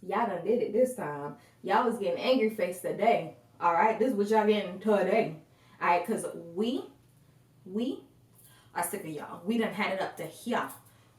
Y'all done did it this time. Y'all was getting angry face today. All right, this is what y'all getting today. All right, because we are sick of y'all. We done had it up to here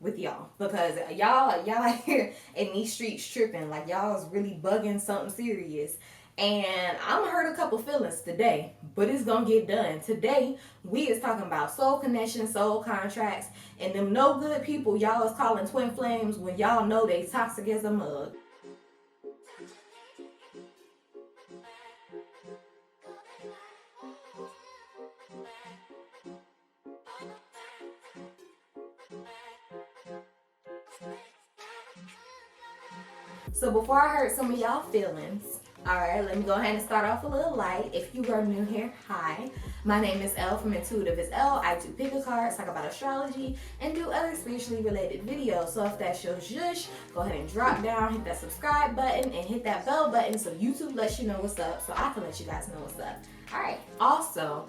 with y'all because y'all out here in these streets tripping like y'all is really bugging something serious. And I'm gonna hurt a couple feelings today, but it's gonna get done. Today, we is talking about soul connection, soul contracts, and them no good people y'all is calling twin flames when y'all know they toxic as a mug. So before I hurt some of y'all feelings, all right, let me go ahead and start off a little light. If you are new here, hi. My name is Elle from intuitiveasElle. I do pick a cards, talk about astrology, and do other spiritually related videos. So if that's your zhush, go ahead and drop down, hit that subscribe button, and hit that bell button so YouTube lets you know what's up, so I can let you guys know what's up. All right. Also,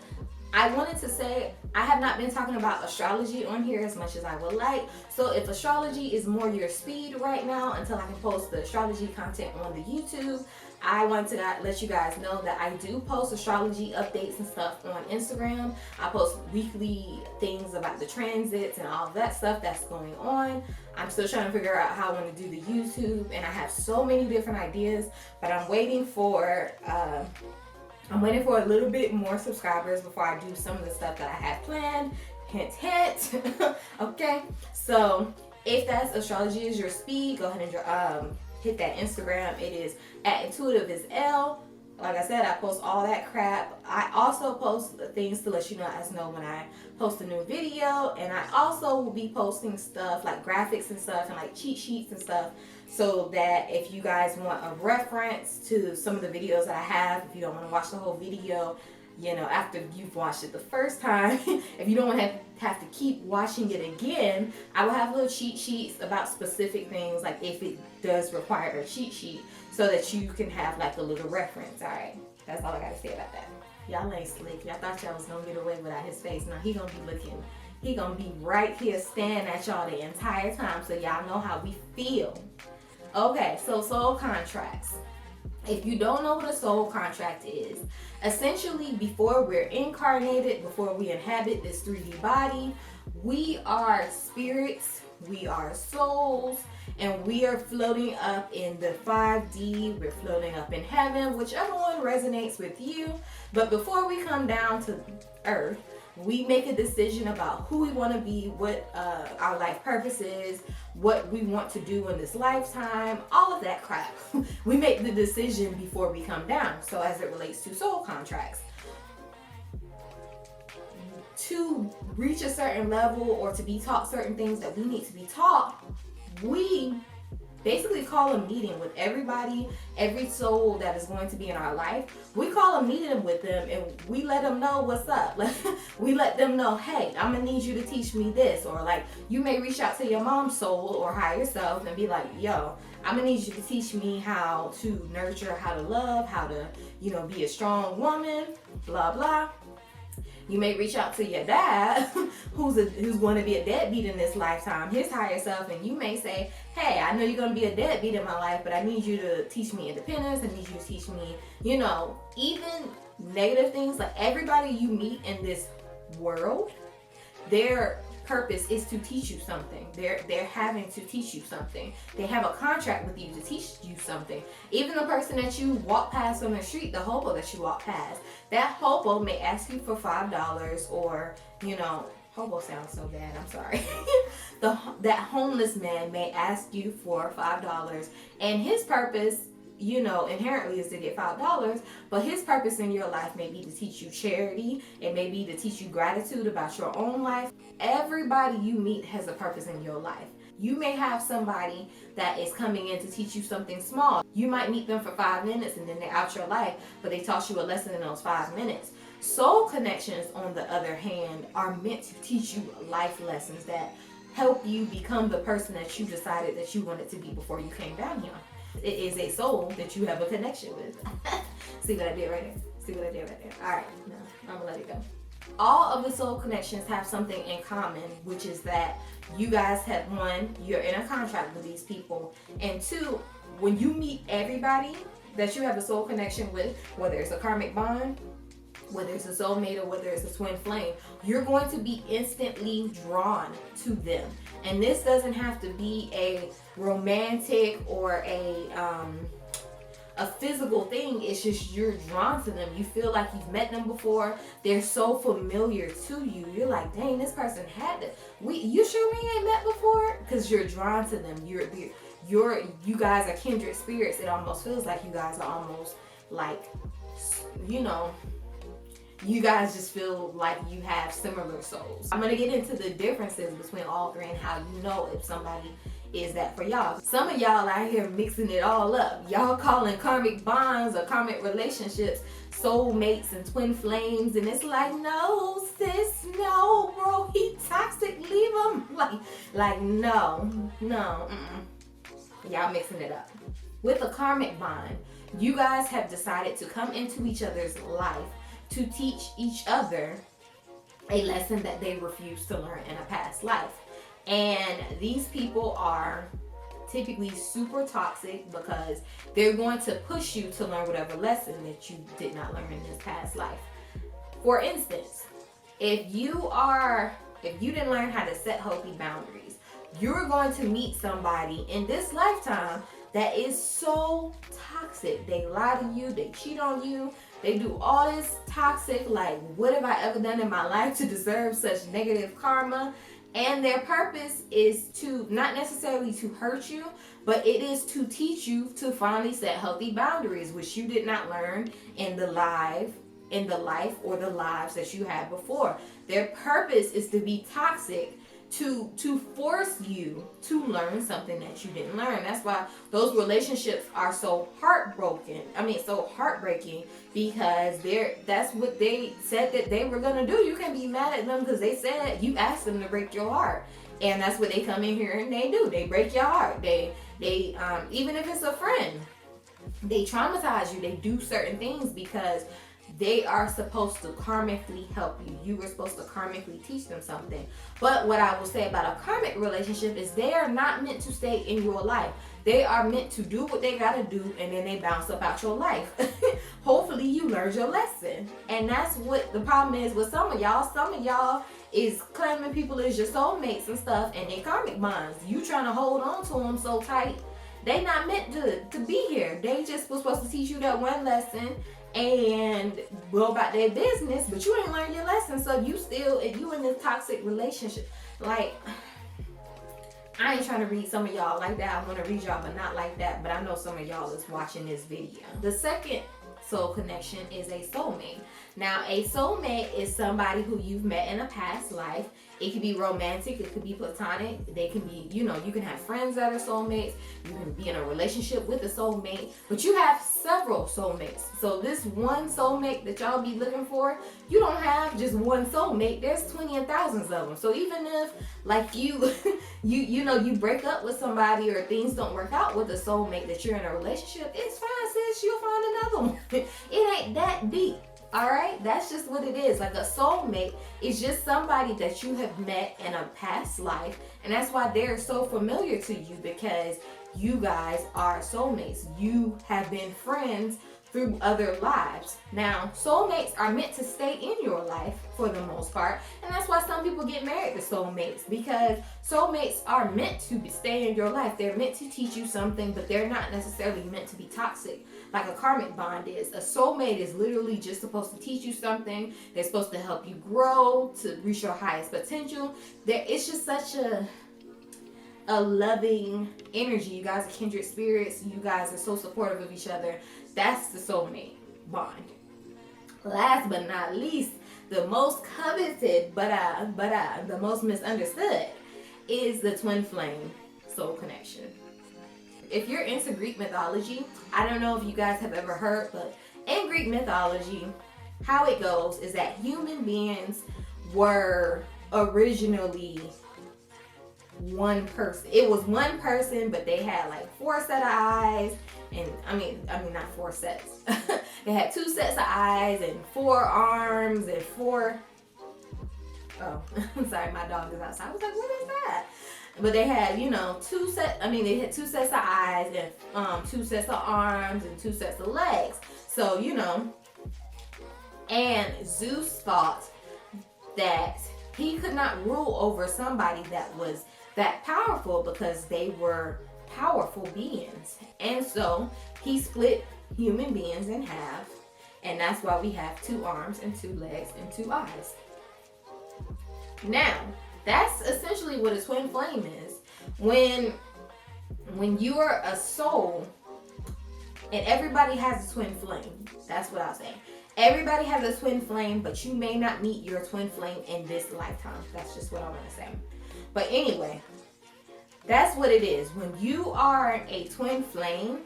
I wanted to say I have not been talking about astrology on here as much as I would like. So if astrology is more your speed right now until I can post the astrology content on the YouTube, I want to let you guys know that I do post astrology updates and stuff on Instagram. I post weekly things about the transits and all of that stuff that's going on. I'm still trying to figure out how I want to do the YouTube, and I have so many different ideas, but I'm waiting for a little bit more subscribers before I do some of the stuff that I have planned. Hint, hint. Okay, so if that's astrology is your speed, go ahead and hit that Instagram. It is at intuitiveasElle. Like I said, I post all that crap. I also post things to let you guys know when I post a new video, and I also will be posting stuff like graphics and stuff and like cheat sheets and stuff, so that if you guys want a reference to some of the videos that I have, if you don't want to watch the whole video, you know, after you've watched it the first time, if you don't want to have to keep watching it again, I will have little cheat sheets about specific things, like if it does require a cheat sheet, so that you can have like a little reference. All right, that's all I gotta say about that. Y'all ain't slick. Y'all thought y'all was gonna get away without his face. Now he gonna be looking. He gonna be right here staring at y'all the entire time, so y'all know how we feel. Okay, so soul contracts. If you don't know what a soul contract is, essentially before we're incarnated, before we inhabit this 3D body, we are spirits, we are souls, and we are floating up in the 5D, we're floating up in heaven, whichever one resonates with you. But before we come down to earth, we make a decision about who we want to be, what our life purpose is, what we want to do in this lifetime, all of that crap. We make the decision before we come down. So as it relates to soul contracts, to reach a certain level or to be taught certain things that we need to be taught, we basically call a meeting with everybody, every soul that is going to be in our life. We call a meeting with them and we let them know what's up. We let them know, hey, I'm gonna need you to teach me this. Or like, you may reach out to your mom's soul or higher self and be like, yo, I'm gonna need you to teach me how to nurture, how to love, how to, be a strong woman, blah, blah. You may reach out to your dad, who's going to be a deadbeat in this lifetime, his higher self, and you may say, hey, I know you're going to be a deadbeat in my life, but I need you to teach me independence. I need you to teach me, even negative things. Like everybody you meet in this world, their purpose is to teach you something. They're having to teach you something. They have a contract with you to teach you something. Even the person that you walk past on the street, the hobo that you walk past, that hobo may ask you for $5 or, hobo sounds so bad, I'm sorry. That homeless man may ask you for $5, and his purpose, inherently is to get $5, but his purpose in your life may be to teach you charity. It may be to teach you gratitude about your own life. Everybody you meet has a purpose in your life. You may have somebody that is coming in to teach you something small. You might meet them for 5 minutes and then they're out your life, but they taught you a lesson in those 5 minutes. Soul connections, on the other hand, are meant to teach you life lessons that help you become the person that you decided that you wanted to be before you came down here. It is a soul that you have a connection with. See what I did right there? All right, now I'm gonna let it go. All of the soul connections have something in common, which is that you guys have, one, you're in a contract with these people, and two, when you meet everybody that you have a soul connection with, whether it's a karmic bond, whether it's a soulmate, or whether it's a twin flame, you're going to be instantly drawn to them. And this doesn't have to be a romantic or a physical thing. It's just you're drawn to them. You feel like you've met them before. They're so familiar to you. You're like, dang, this person had to. You sure we ain't met before? Because you're drawn to them. You guys are kindred spirits. It almost feels like you guys are almost like, you know, you guys just feel like you have similar souls. I'm gonna get into the differences between all three and how you know if somebody is that for y'all. Some of y'all out here mixing it all up. Y'all calling karmic bonds or karmic relationships soulmates and twin flames, and it's like, no, sis, no, bro, he toxic, leave him. Like, no. Y'all mixing it up. With a karmic bond, you guys have decided to come into each other's life to teach each other a lesson that they refused to learn in a past life. And these people are typically super toxic because they're going to push you to learn whatever lesson that you did not learn in this past life. For instance, if you didn't learn how to set healthy boundaries, you're going to meet somebody in this lifetime that is so toxic. They lie to you, they cheat on you, they do all this toxic, like, what have I ever done in my life to deserve such negative karma? And their purpose is to, not necessarily to hurt you, but it is to teach you to finally set healthy boundaries, which you did not learn in the life or the lives that you had before. Their purpose is to be toxic, to force you to learn something that you didn't learn. That's why those relationships are so heartbreaking, because that's what they said that they were gonna do. You can't be mad at them because they said you asked them to break your heart, and that's what they come in here and they do. They break your heart. They even if it's a friend, they traumatize you. They do certain things because they are supposed to karmically help you. You were supposed to karmically teach them something. But what I will say about a karmic relationship is they are not meant to stay in your life. They are meant to do what they gotta do, and then they bounce up out your life. Hopefully you learned your lesson. And that's what the problem is with some of y'all. Some of y'all is claiming people as your soulmates and stuff, and they karmic bonds. You trying to hold on to them so tight. They not meant to be here. They just was supposed to teach you that one lesson and go about their business, but you ain't learned your lesson. So if you in this toxic relationship, like, I ain't trying to read some of y'all like that. I want to read y'all, but not like that. But I know some of y'all is watching this video. The second soul connection is a soulmate. Now, a soulmate is somebody who you've met in a past life. It could be romantic, it could be platonic. They can be, you can have friends that are soulmates. You can be in a relationship with a soulmate, but you have several soulmates. So this one soulmate that y'all be looking for, you don't have just one soulmate. There's 20 and thousands of them. So even if, like, you break up with somebody or things don't work out with a soulmate that you're in a relationship, it's fine, sis. You'll find another one. It ain't that deep. All right, that's just what it is. Like, a soulmate is just somebody that you have met in a past life, and that's why they're so familiar to you, because you guys are soulmates. You have been friends through other lives. Now, soulmates are meant to stay in your life for the most part, and that's why some people get married to soulmates, because soulmates are meant to stay in your life. They're meant to teach you something, but they're not necessarily meant to be toxic like a karmic bond is. A soulmate is literally just supposed to teach you something. They're supposed to help you grow to reach your highest potential. It's just such a loving energy. You guys are kindred spirits. You guys are so supportive of each other. That's the soulmate bond. Last but not least, the most coveted, but the most misunderstood is the twin flame soul connection. If you're into Greek mythology, I don't know if you guys have ever heard, but in Greek mythology, how it goes is that human beings were originally one person. It was one person, but they had like 4 sets of eyes, and I mean not 4 sets. They had 2 sets of eyes and 4 arms and 4. Oh, I'm sorry, my dog is outside. I was like, what is that? but they had, you know, they had two sets of eyes and 2 sets of arms and 2 sets of legs. So, you know, and Zeus thought that he could not rule over somebody that was that powerful because they were powerful beings. And so he split human beings in half, and that's why we have 2 arms and 2 legs and 2 eyes. Now, that's essentially what a twin flame is. When you are a soul, and everybody has a twin flame. That's what I'll say. Everybody has a twin flame, but you may not meet your twin flame in this lifetime. That's just what I want to say. But anyway, that's what it is. When you are a twin flame,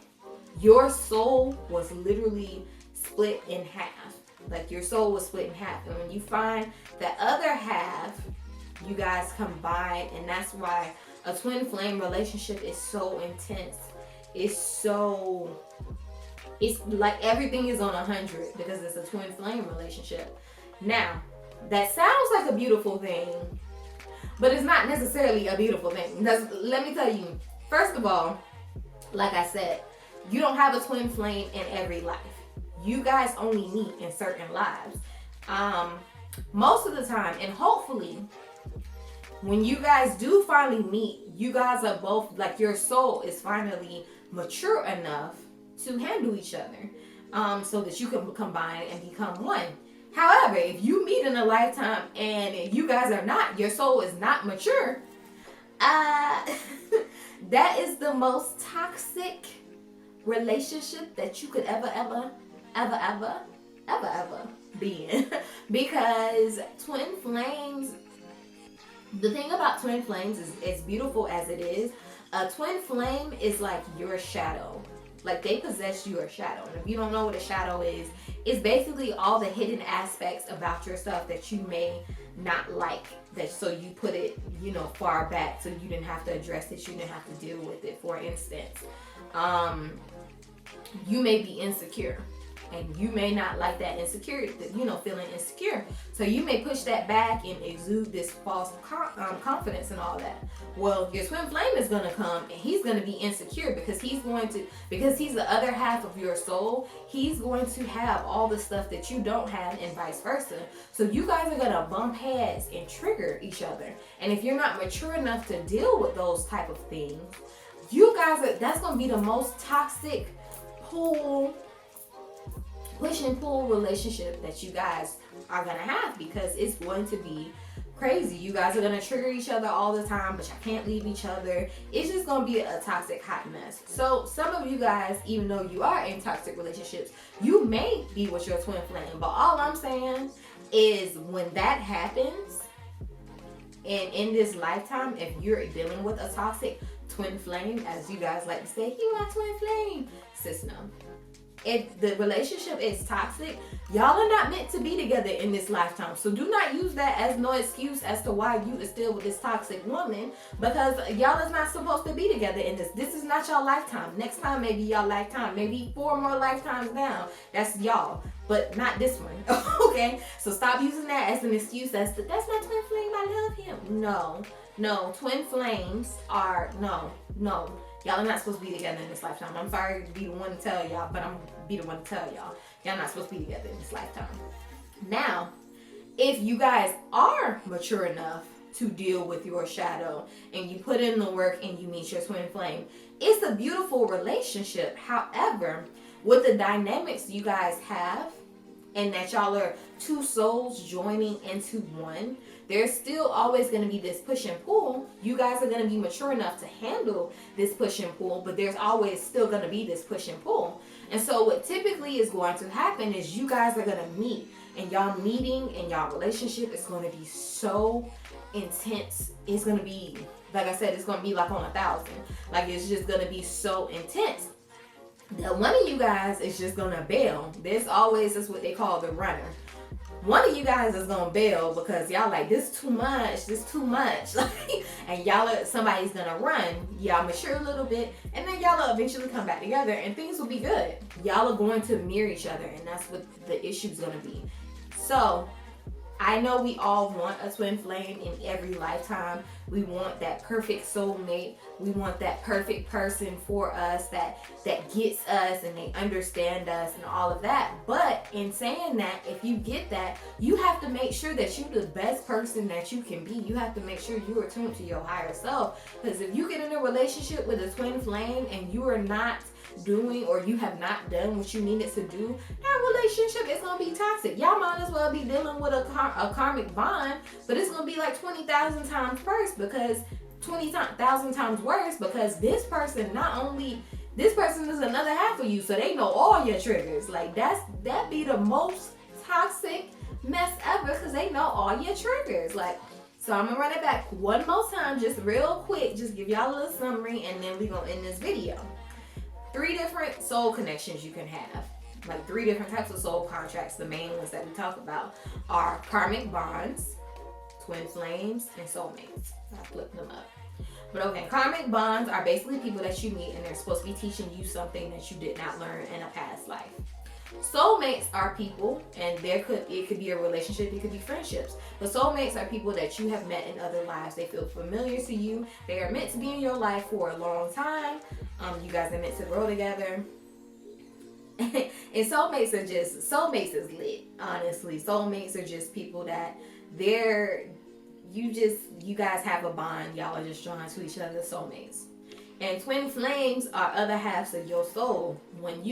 your soul was literally split in half. Like your soul was split in half. And when you find the other half, you guys combine, and that's why a twin flame relationship is so intense. It's like everything is on 100 because it's a twin flame relationship. Now, that sounds like a beautiful thing, but it's not necessarily a beautiful thing. Let me tell you, first of all, like I said, you don't have a twin flame in every life. You guys only meet in certain lives. Most of the time, and hopefully, when you guys do finally meet, you guys are both, like your soul is finally mature enough to handle each other, so that you can combine and become one. However, if you meet in a lifetime and you guys are not, your soul is not mature, that is the most toxic relationship that you could ever be in. Because twin flames, the thing about twin flames is, as beautiful as it is, a twin flame is like your shadow. Like they possess your shadow. And if you don't know what a shadow is, it's basically all the hidden aspects about yourself that you may not like. That so you put it, you know, far back so you didn't have to address it, you didn't have to deal with it. For instance, you may be insecure. And you may not like that insecurity, you know, feeling insecure. So you may push that back and exude this false confidence and all that. Well, your twin flame is going to come and he's going to be insecure because he's the other half of your soul. He's going to have all the stuff that you don't have and vice versa. So you guys are going to bump heads and trigger each other. And if you're not mature enough to deal with those type of things, that's going to be the most toxic push and pull relationship that you guys are gonna have, because it's going to be crazy. You guys are gonna trigger each other all the time, but you can't leave each other. It's just gonna be a toxic hot mess. So some of you guys, even though you are in toxic relationships, you may be with your twin flame. But all I'm saying is when that happens, and in this lifetime, if you're dealing with a toxic twin flame, as you guys like to say, you are twin flame, sis, no. If the relationship is toxic, y'all are not meant to be together in this lifetime. So do not use that as no excuse as to why you are still with this toxic woman, because y'all is not supposed to be together in this. This is not y'all lifetime. Next time, maybe y'all lifetime, maybe 4 more lifetimes down. That's y'all, but not this one. Okay? So stop using that as an excuse as to, that's my twin flame, I love him. No, twin flames are, no. Y'all are not supposed to be together in this lifetime. I'm sorry to be the one to tell y'all, but I'm be the one to tell y'all. Y'all not supposed to be together in this lifetime. Now, if you guys are mature enough to deal with your shadow and you put in the work and you meet your twin flame, it's a beautiful relationship. However, with the dynamics you guys have, and that y'all are 2 souls joining into one, there's still always going to be this push and pull. You guys are going to be mature enough to handle this push and pull, but there's always still going to be this push and pull. And so what typically is going to happen is you guys are going to meet, and y'all meeting and y'all relationship is going to be so intense. It's going to be, like I said, it's going to be like on 1,000. Like it's just going to be so intense that one of you guys is just going to bail. This always is what they call the runner. One of you guys is gonna bail because y'all like, this too much, and somebody's gonna run. Y'all mature a little bit, and then y'all will eventually come back together, and things will be good. Y'all are going to mirror each other, and that's what the issue's gonna be. So I know we all want a twin flame in every lifetime. We want that perfect soulmate. We want that perfect person for us that gets us and they understand us and all of that. But in saying that, if you get that, you have to make sure that you're the best person that you can be. You have to make sure you are tuned to your higher self. Because if you get in a relationship with a twin flame and you are not doing, or you have not done what you needed to do, that relationship is gonna be toxic. Y'all might as well be dealing with a karmic bond, but it's gonna be like 20,000 times worse, because 20,000 times worse, because this person is another half of you, so they know all your triggers. Like that be the most toxic mess ever, because they know all your triggers. Like, so I'm gonna run it back one more time, just real quick, just give y'all a little summary, and then we gonna end this video. 3 different soul connections you can have. Like 3 different types of soul contracts. The main ones that we talk about are karmic bonds, twin flames, and soulmates. I flipped them up. But okay, karmic bonds are basically people that you meet and they're supposed to be teaching you something that you did not learn in a past life. Soulmates are people, and it could be a relationship, it could be friendships. But soulmates are people that you have met in other lives. They feel familiar to you. They are meant to be in your life for a long time. You guys are meant to grow together. And soulmates is lit, honestly. Soulmates are just people that you guys have a bond. Y'all are just drawn to each other, soulmates. And twin flames are other halves of your soul. When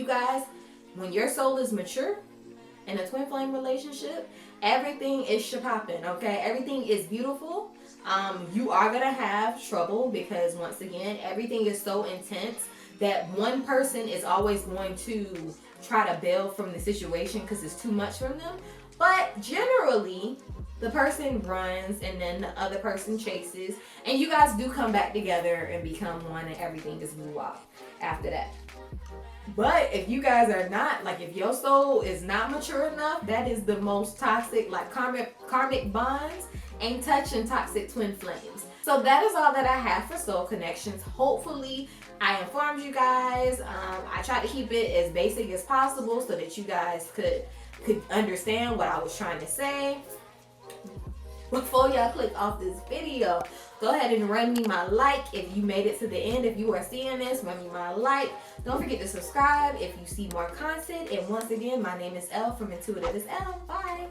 your soul is mature in a twin flame relationship, everything is shapopping, okay? Everything is beautiful. You are gonna have trouble because, once again, everything is so intense that one person is always going to try to bail from the situation because it's too much from them. But generally, the person runs and then the other person chases, and you guys do come back together and become one, and everything is blue off after that. But if you guys are not, like, if your soul is not mature enough, that is the most toxic. Like, karmic bonds ain't touching toxic twin flames. So that is all that I have for soul connections. Hopefully I informed you guys. I tried to keep it as basic as possible so that you guys could understand what I was trying to say. Before y'all click off this video, go ahead and run me my like if you made it to the end. If you are seeing this, run me my like. Don't forget to subscribe if you see more content. And once again, my name is Elle from intuitiveasElle. Bye.